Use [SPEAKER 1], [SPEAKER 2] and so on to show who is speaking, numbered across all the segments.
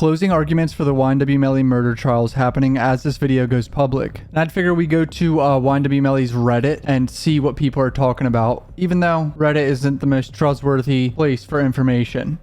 [SPEAKER 1] Closing arguments for the YNW Melly murder trial is happening as this video goes public. And I'd figure we go to YNW Melly's Reddit and see what people are talking about, even though Reddit isn't the most trustworthy place for information.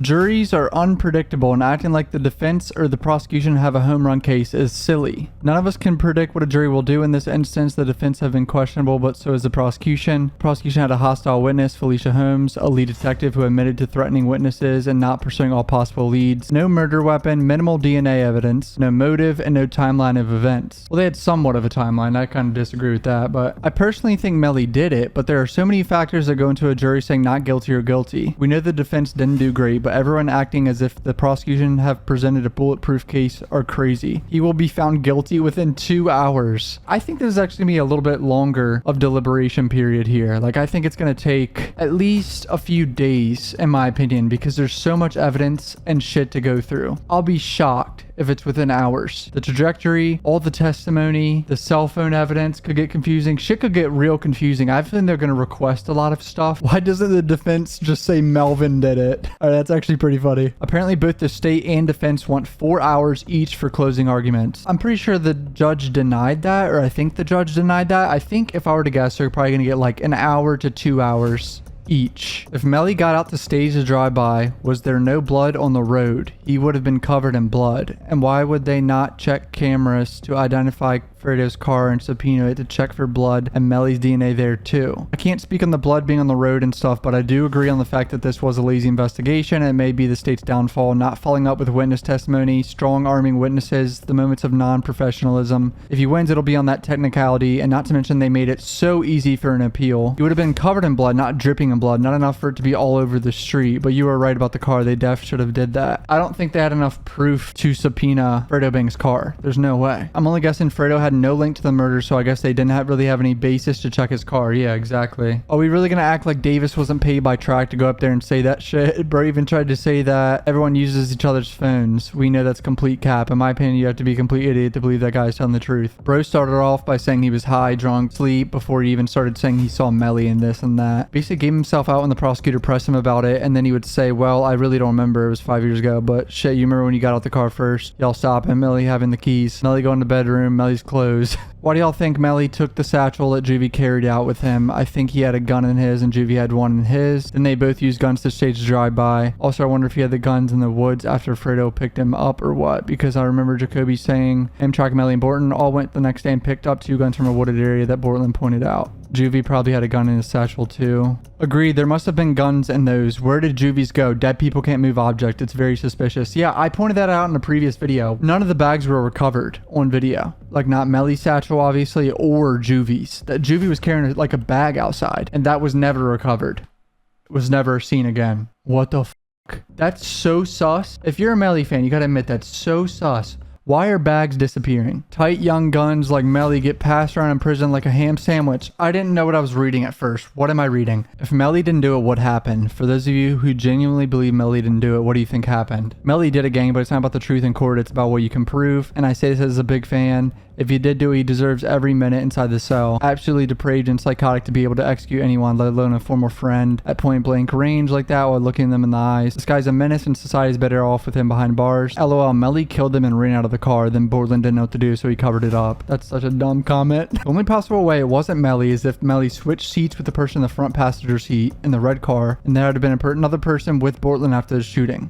[SPEAKER 1] Juries are unpredictable, and acting like the defense or the prosecution have a home run case is silly. None of us can predict what a jury will do in this instance. The defense have been questionable, but so is the prosecution. The prosecution had a hostile witness, Felicia Holmes, a lead detective who admitted to threatening witnesses and not pursuing all possible leads. No murder weapon, minimal DNA evidence, no motive, and no timeline of events. Well, they had somewhat of a timeline. I kind of disagree with that, but I personally think Melly did it, but there are so many factors that go into a jury saying not guilty or guilty. We know the defense didn't do great, but everyone acting as if the prosecution have presented a bulletproof case are crazy. He will be found guilty within 2 hours. I think this is actually gonna be a little bit longer of deliberation period here. Like, I think it's gonna take at least a few days, in my opinion, because there's so much evidence and shit to go through. I'll be shocked if it's within hours. The trajectory, all the testimony, the cell phone evidence could get confusing. Shit could get real confusing. I think they're going to request a lot of stuff. Why doesn't the defense just say Melvin did it? All right, that's actually pretty funny. Apparently both the state and defense want 4 hours each for closing arguments. I'm pretty sure the judge denied that, or I think the judge denied that. I think if I were to guess, they're probably going to get like an hour to 2 hours each. If Melly got out the stage to drive by, was there no blood on the road? He would have been covered in blood. And why would they not check cameras to identify Fredo's car and subpoena it to check for blood and Melly's DNA there too? I can't speak on the blood being on the road and stuff, but I do agree on the fact that this was a lazy investigation and it may be the state's downfall, not following up with witness testimony, strong arming witnesses, the moments of non-professionalism. If he wins, it'll be on that technicality, and not to mention they made it so easy for an appeal. He would have been covered in blood, not dripping in blood, not enough for it to be all over the street, but you were right about the car. They def should have did that. I don't think they had enough proof to subpoena Fredo Bang's car. There's no way. I'm only guessing Fredo had no link to the murder, so I guess they didn't really have any basis to check his car. Yeah, exactly. Are we really gonna act like Davis wasn't paid by Track to go up there and say that shit? Bro even tried to say that everyone uses each other's phones. We know that's complete cap. In my opinion, you have to be a complete idiot to believe that guy's telling the truth. Bro started off by saying he was high, drunk, sleep, before he even started saying he saw Melly and this and that. Basically gave himself out when the prosecutor pressed him about it, and then he would say, well, I really don't remember, it was 5 years ago, but shit, you remember when you got out the car first? Y'all stop him, Melly having the keys, Melly going to bedroom, Melly's clothes. Why do y'all think Melly took the satchel that Juvie carried out with him? I think he had a gun in his and Juvie had one in his. Then they both used guns to stage the drive-by. Also, I wonder if he had the guns in the woods after Fredo picked him up or what, because I remember Jacoby saying him, Track, Melly, and Borton all went the next day and picked up 2 guns from a wooded area that Bortland pointed out. Juvie probably had a gun in his satchel too. Agreed, there must have been guns in those. Where did Juvie's go? Dead people can't move objects. It's very suspicious. Yeah, I pointed that out in a previous video. None of the bags were recovered on video. Like, not Melly's satchel, obviously, or Juvie's. That Juvie was carrying like a bag outside, and that was never recovered. It was never seen again. What the f***? That's so sus. If you're a Melly fan, you gotta admit that's so sus. Why are bags disappearing? Tight young guns like Melly get passed around in prison like a ham sandwich. I didn't know what I was reading at first. What am I reading? If Melly didn't do it, what happened? For those of you who genuinely believe Melly didn't do it, what do you think happened? Melly did it, gang, but it's not about the truth in court. It's about what you can prove. And I say this as a big fan. If he did do it, he deserves every minute inside the cell. Absolutely depraved and psychotic to be able to execute anyone, let alone a former friend, at point blank range like that while looking them in the eyes. This guy's a menace and society's better off with him behind bars. LOL, Melly killed him and ran out of the car. Then Bortland didn't know what to do, so he covered it up. That's such a dumb comment. The only possible way it wasn't Melly is if Melly switched seats with the person in the front passenger seat in the red car, and there would have been another person with Bortland after the shooting.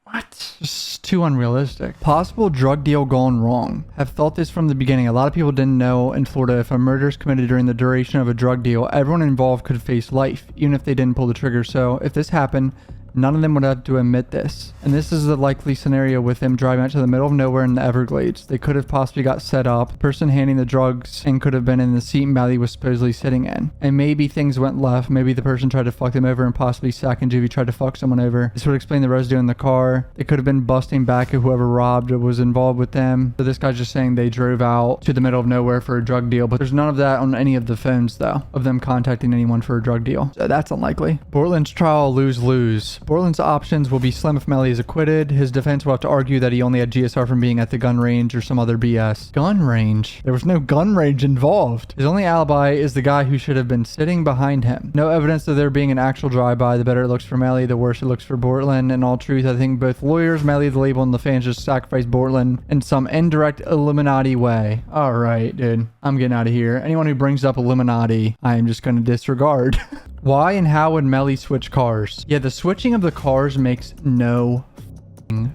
[SPEAKER 1] What? Just too unrealistic. Possible drug deal gone wrong. Have thought this from the beginning. A lot of people didn't know in Florida if a murder is committed during the duration of a drug deal, everyone involved could face life, even if they didn't pull the trigger. So if this happened, none of them would have to admit this. And this is the likely scenario with him driving out to the middle of nowhere in the Everglades. They could have possibly got set up. The person handing the drugs and could have been in the seat Melly was supposedly sitting in. And maybe things went left. Maybe the person tried to fuck them over and possibly Sack and Juvie tried to fuck someone over. This would explain the residue in the car. They could have been busting back at whoever robbed or was involved with them. So this guy's just saying they drove out to the middle of nowhere for a drug deal. But there's none of that on any of the phones though, of them contacting anyone for a drug deal. So that's unlikely. Bortland's trial lose-lose. Borland's options will be slim if Melly is acquitted. His defense will have to argue that he only had GSR from being at the gun range or some other BS. Gun range? There was no gun range involved. His only alibi is the guy who should have been sitting behind him. No evidence of there being an actual drive-by. The better it looks for Melly, the worse it looks for Borland. In all truth, I think both lawyers, Melly, the label, and the fans just sacrificed Borland in some indirect Illuminati way. All right, dude. I'm getting out of here. Anyone who brings up Illuminati, I am just going to disregard. Why and how would Melly switch cars? Yeah, the switching of the cars makes no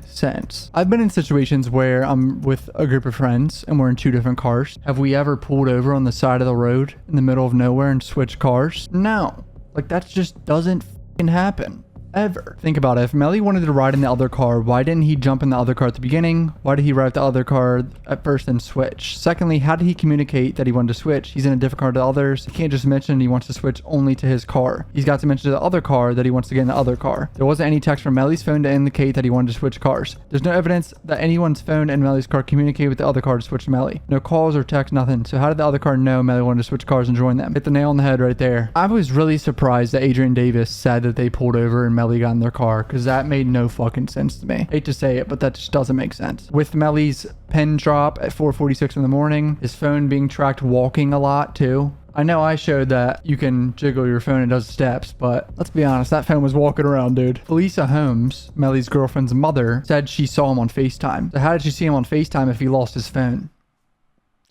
[SPEAKER 1] sense. I've been in situations where I'm with a group of friends and we're in two different cars. Have we ever pulled over on the side of the road in the middle of nowhere and switched cars? No. Like, that just doesn't happen. Ever. Think about it. If Melly wanted to ride in the other car, why didn't he jump in the other car at the beginning? Why did he ride the other car at first and switch? Secondly, how did he communicate that he wanted to switch? He's in a different car to others. He can't just mention he wants to switch only to his car. He's got to mention to the other car that he wants to get in the other car. There wasn't any text from Melly's phone to indicate that he wanted to switch cars. There's no evidence that anyone's phone in Melly's car communicated with the other car to switch to Melly. No calls or text, nothing. So how did the other car know Melly wanted to switch cars and join them? Hit the nail on the head right there. I was really surprised that Adrian Davis said that they pulled over and Melly got in their car, because that made no fucking sense to me. Hate to say it, but that just doesn't make sense. With Melly's pen drop at 4:46 in the morning, his phone being tracked walking a lot too. I know I showed that you can jiggle your phone and it does steps, but let's be honest, that phone was walking around, dude. Felisa Holmes, Melly's girlfriend's mother, said she saw him on FaceTime. So how did she see him on FaceTime if he lost his phone?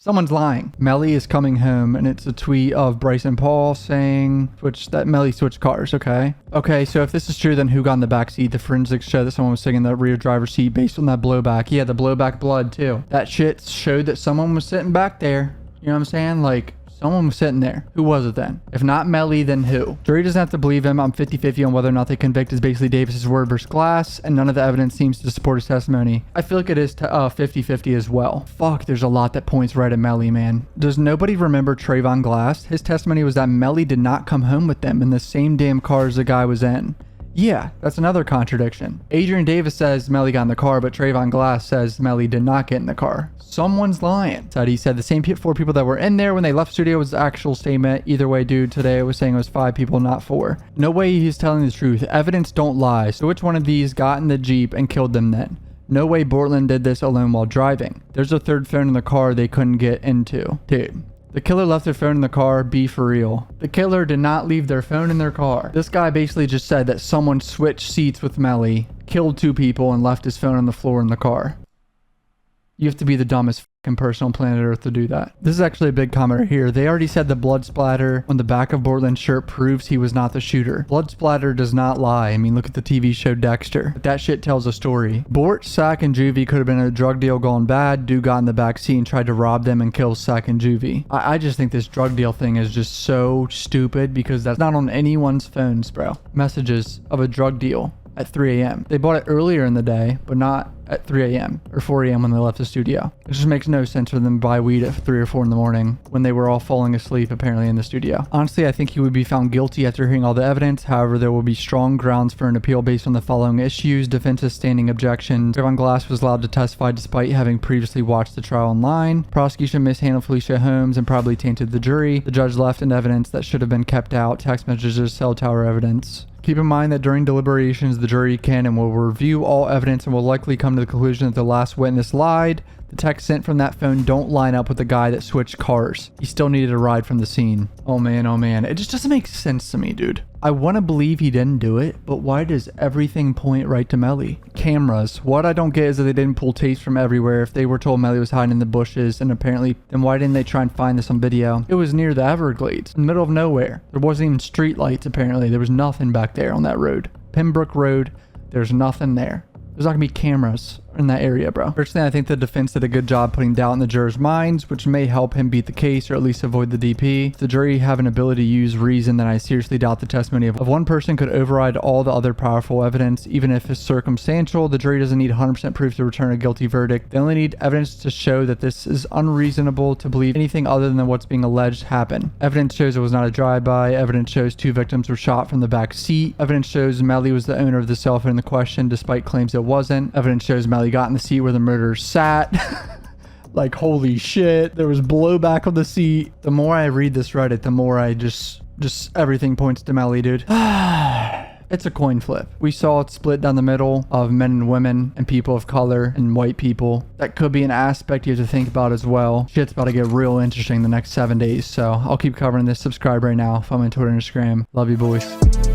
[SPEAKER 1] Someone's lying. Melly is coming home, and it's a tweet of Bryson Paul saying that Melly switched cars. Okay, so if this is true, then who got in the back seat? The forensics show that someone was sitting in the rear driver's seat based on that blowback. Yeah, the blowback blood too. That shit showed that someone was sitting back there. You know what I'm saying? Like, someone was sitting there. Who was it then? If not Melly, then who? Jury doesn't have to believe him. I'm 50-50 on whether or not they convict is basically Davis's word versus Glass, and none of the evidence seems to support his testimony. I feel like it is 50-50 as well. Fuck, there's a lot that points right at Melly, man. Does nobody remember Trayvon Glass? His testimony was that Melly did not come home with them in the same damn cars the guy was in. Yeah, that's another contradiction. Adrian Davis says Melly got in the car, but Trayvon Glass says Melly did not get in the car. Someone's lying. He said the same four people that were in there when they left the studio was the actual statement. Either way, dude, today it was saying it was 5 people, not 4. No way he's telling the truth. Evidence don't lie. So which one of these got in the Jeep and killed them then? No way Borland did this alone while driving. There's a third phone in the car they couldn't get into. Dude. The killer left their phone in the car, be for real. The killer did not leave their phone in their car. This guy basically just said that someone switched seats with Melly, killed 2 people, and left his phone on the floor in the car. You have to be the dumbest fucking person on planet Earth to do that. This is actually a big comment right here. They already said the blood splatter on the back of Borland's shirt proves he was not the shooter. Blood splatter does not lie. I mean, look at the TV show Dexter. But that shit tells a story. Bort, Sack, and Juvie could have been a drug deal gone bad. Dude got in the back seat and tried to rob them and kill Sack and Juvie. I just think this drug deal thing is just so stupid because that's not on anyone's phones, bro. Messages of a drug deal at 3 a.m. They bought it earlier in the day, but not at 3 a.m. or 4 a.m. when they left the studio. It just makes no sense for them to buy weed at 3 or 4 in the morning when they were all falling asleep apparently in the studio. Honestly, I think he would be found guilty after hearing all the evidence. However, there will be strong grounds for an appeal based on the following issues. Defense's standing objections. Trayvon Glass was allowed to testify despite having previously watched the trial online. Prosecution mishandled Felisa Holmes and probably tainted the jury. The judge left in evidence that should have been kept out. Text messages, cell tower evidence. Keep in mind that during deliberations, the jury can and will review all evidence and will likely come to the conclusion that the last witness lied. The text sent from that phone don't line up with the guy that switched cars. He still needed a ride from the scene. Oh man. It just doesn't make sense to me, dude. I want to believe he didn't do it, but why does everything point right to Melly? Cameras. What I don't get is that they didn't pull tapes from everywhere. If they were told Melly was hiding in the bushes, and apparently, then why didn't they try and find this on video? It was near the Everglades, in the middle of nowhere. There wasn't even street lights, apparently. There was nothing back there on that road. Pembroke Road, there's nothing there. There's not gonna be cameras in that area, bro. Personally, I think the defense did a good job putting doubt in the jurors' minds, which may help him beat the case or at least avoid the DP. If the jury have an ability to use reason, then I seriously doubt the testimony of one person could override all the other powerful evidence. Even if it's circumstantial, the jury doesn't need 100% proof to return a guilty verdict. They only need evidence to show that this is unreasonable to believe anything other than what's being alleged happened. Evidence shows it was not a drive-by. Evidence shows 2 victims were shot from the back seat. Evidence shows Melly was the owner of the cell phone in the question, despite claims it wasn't. Evidence shows Melly got in the seat where the murderers sat. Like, holy shit. There was blowback on the seat. The more I read this Reddit, the more I just everything points to Melly, dude. it's a coin flip. We saw it split down the middle of men and women and people of color and white people. That could be an aspect you have to think about as well. Shit's about to get real interesting the next 7 days, so I'll keep covering this. Subscribe right now. Follow me on Twitter and Instagram. Love you, boys.